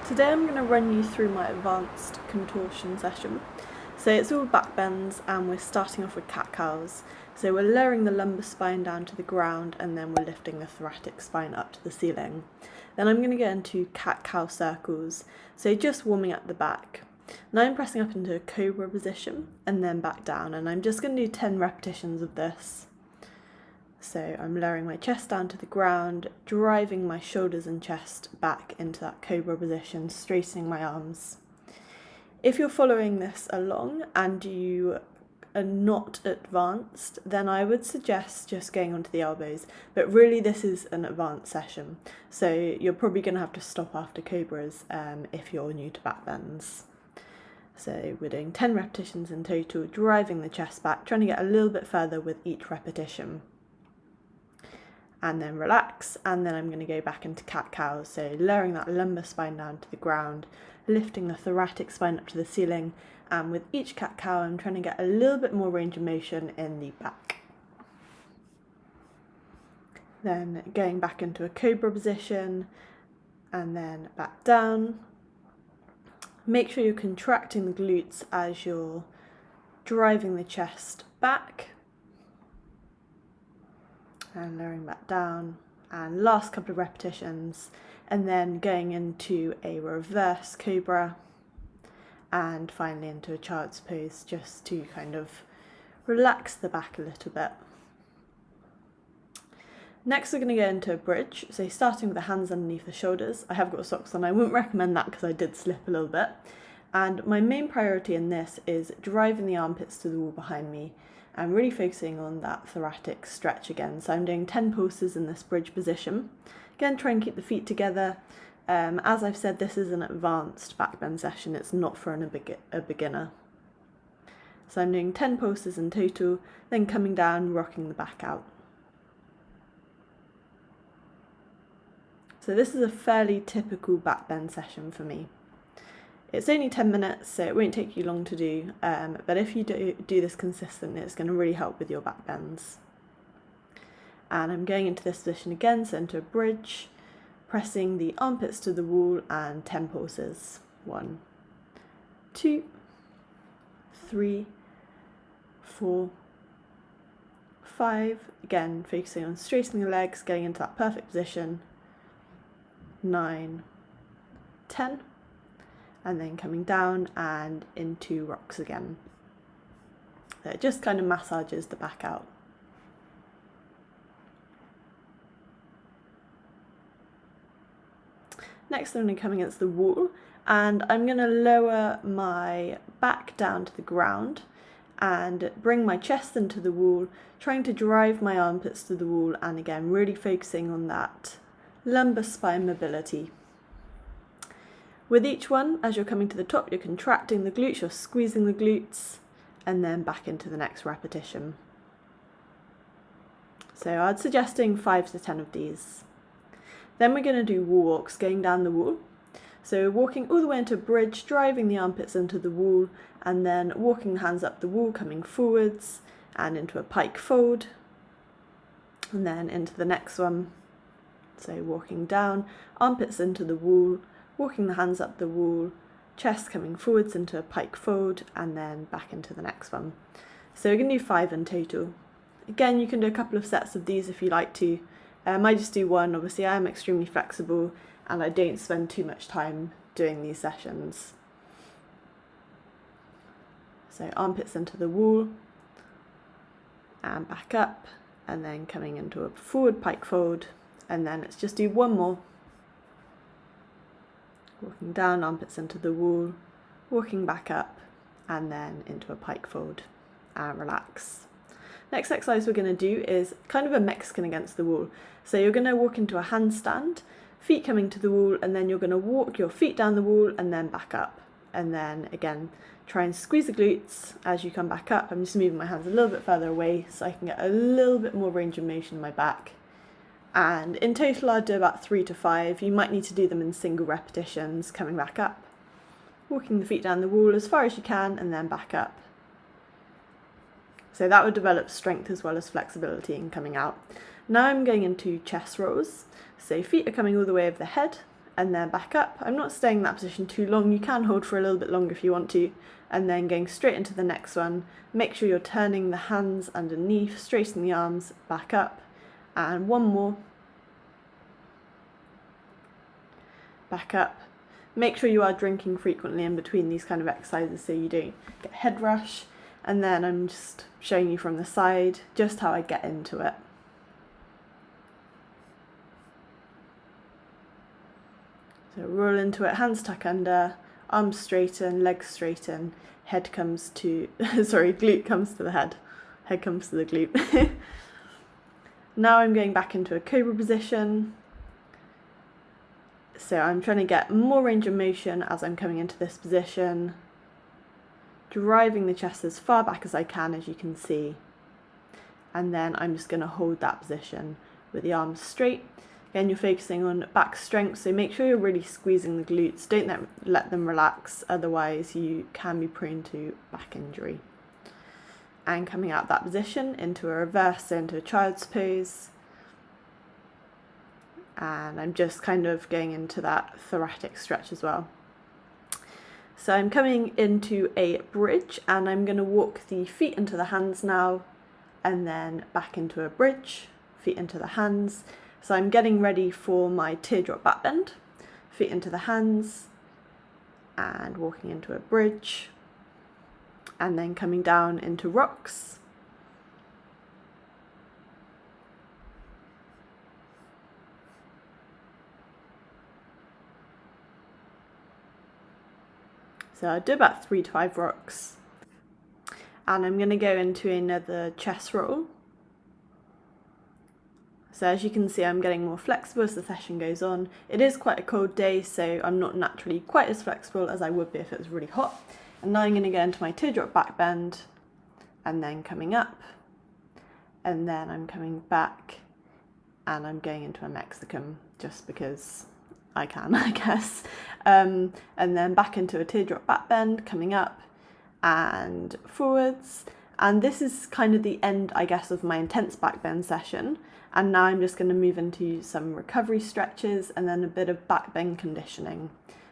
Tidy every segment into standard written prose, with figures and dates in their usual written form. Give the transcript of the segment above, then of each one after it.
Today I'm going to run you through my advanced contortion session. So it's all back bends and we're starting off with cat-cows. So we're lowering the lumbar spine down to the ground and then we're lifting the thoracic spine up to the ceiling. Then I'm going to get into cat-cow circles, so just warming up the back. Now I'm pressing up into a cobra position and then back down, and I'm just going to do 10 repetitions of this. So I'm lowering my chest down to the ground, driving my shoulders and chest back into that cobra position, straightening my arms. If you're following this along and you are not advanced, then I would suggest just going onto the elbows, but really this is an advanced session, so you're probably going to have to stop after cobras if you're new to back bends. So we're doing 10 repetitions in total, driving the chest back, trying to get a little bit further with each repetition. And then relax, and then I'm going to go back into cat-cow, so lowering that lumbar spine down to the ground, lifting the thoracic spine up to the ceiling, and with each cat-cow I'm trying to get a little bit more range of motion in the back. Then going back into a cobra position, and then back down. Make sure you're contracting the glutes as you're driving the chest back. And lowering back down, and last couple of repetitions, and then going into a reverse cobra and finally into a child's pose, just to kind of relax the back a little bit. Next we're going to go into a bridge, so starting with the hands underneath the shoulders. I have got socks on, I wouldn't recommend that because I did slip a little bit, and my main priority in this is driving the armpits to the wall behind me. I'm really focusing on that thoracic stretch again, so I'm doing 10 pulses in this bridge position. Again, try and keep the feet together. As I've said, this is an advanced back bend session, it's not for a beginner. So I'm doing 10 pulses in total, then coming down, rocking the back out. So this is a fairly typical back bend session for me. It's only 10 minutes, so it won't take you long to do, but if you do this consistently, it's going to really help with your back bends. And I'm going into this position again, so into a bridge, pressing the armpits to the wall, and 10 pulses. 1, 2, 3, 4, 5, again focusing on straightening the legs, getting into that perfect position, 9, 10, and then coming down and into rocks again. So it just kind of massages the back out. Next I'm going to come against the wall, and I'm going to lower my back down to the ground and bring my chest into the wall, trying to drive my armpits to the wall, and again really focusing on that lumbar spine mobility. With each one, as you're coming to the top, you're contracting the glutes, you're squeezing the glutes, and then back into the next repetition. So I'd suggesting 5 to 10 of these. Then we're going to do wall walks, going down the wall. So walking all the way into a bridge, driving the armpits into the wall, and then walking the hands up the wall, coming forwards, and into a pike fold, and then into the next one. So walking down, armpits into the wall, walking the hands up the wall, chest coming forwards into a pike fold, and then back into the next one. So we're going to do 5 in total. Again, you can do a couple of sets of these if you like to. I just do one. Obviously I am extremely flexible and I don't spend too much time doing these sessions. So armpits into the wall, and back up, and then coming into a forward pike fold, and then let's just do one more. Walking down, armpits into the wall, walking back up, and then into a pike fold, and relax. Next exercise we're going to do is kind of a Mexican against the wall. So you're going to walk into a handstand, feet coming to the wall, and then you're going to walk your feet down the wall and then back up. And then again, try and squeeze the glutes as you come back up. I'm just moving my hands a little bit further away so I can get a little bit more range of motion in my back. And in total I'll do about 3 to 5. You might need to do them in single repetitions, coming back up, walking the feet down the wall as far as you can, and then back up. So that would develop strength as well as flexibility in coming out. Now I'm going into chest rolls. So feet are coming all the way over the head, and then back up. I'm not staying in that position too long. You can hold for a little bit longer if you want to, and then going straight into the next one. Make sure you're turning the hands underneath, straighten the arms, back up, and one more. Back up. Make sure you are drinking frequently in between these kind of exercises so you don't get head rush. And then I'm just showing you from the side just how I get into it. So roll into it, hands tuck under, arms straighten, legs straighten, head comes to, glute comes to the head comes to the glute. Now I'm going back into a cobra position. So I'm trying to get more range of motion as I'm coming into this position, driving the chest as far back as I can, as you can see. And then I'm just going to hold that position with the arms straight. Again, you're focusing on back strength, so make sure you're really squeezing the glutes. Don't let them relax, otherwise you can be prone to back injury. And coming out of that position into a reverse, so into a child's pose. And I'm just kind of going into that thoracic stretch as well. So I'm coming into a bridge, and I'm going to walk the feet into the hands now, and then back into a bridge, feet into the hands. So I'm getting ready for my teardrop back bend, feet into the hands, and walking into a bridge, and then coming down into rocks. So I'll do about 3 to 5 rocks. And I'm going to go into another chest roll. So as you can see, I'm getting more flexible as the session goes on. It is quite a cold day, so I'm not naturally quite as flexible as I would be if it was really hot. And now I'm going to go into my teardrop back bend, and then coming up, and then I'm coming back, and I'm going into a Mexican just because I can, I guess. And then back into a teardrop back bend, coming up and forwards. And this is kind of the end, I guess, of my intense back bend session. And now I'm just going to move into some recovery stretches and then a bit of back bend conditioning.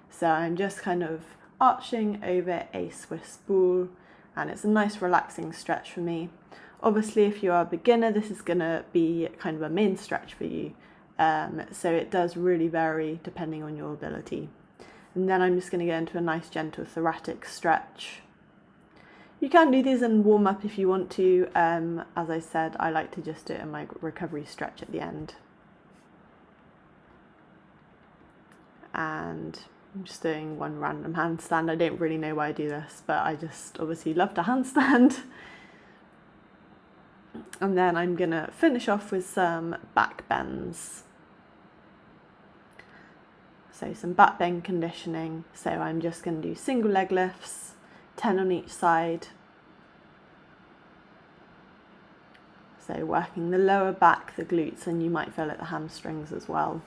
So I'm just kind of arching over a Swiss ball, and it's a nice relaxing stretch for me. Obviously, if you are a beginner, this is going to be kind of a main stretch for you. So it does really vary depending on your ability. And then I'm just going to go into a nice gentle thoracic stretch. You can do these and warm up if you want to. As I said, I like to just do it in my recovery stretch at the end. And I'm just doing one random handstand. I don't really know why I do this, but I just obviously love to handstand. And then I'm going to finish off with some back bends. So some back bend conditioning. So I'm just going to do single leg lifts, 10 on each side. So working the lower back, the glutes, and you might feel at the hamstrings as well.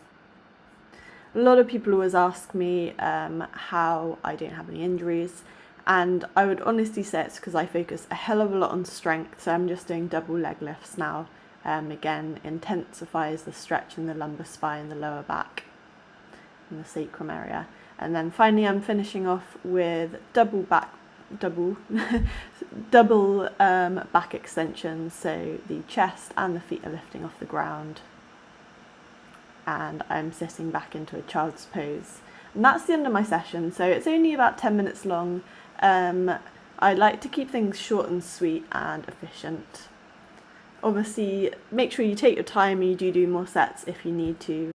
A lot of people always ask me how I don't have any injuries, and I would honestly say it's because I focus a hell of a lot on strength. So I'm just doing double leg lifts now. Again, intensifies the stretch in the lumbar spine, the lower back, and the sacrum area. And then finally I'm finishing off with double back extensions, so the chest and the feet are lifting off the ground, and I'm sitting back into a child's pose. And that's the end of my session, so it's only about 10 minutes long. I like to keep things short and sweet and efficient. Obviously, make sure you take your time and you do more sets if you need to.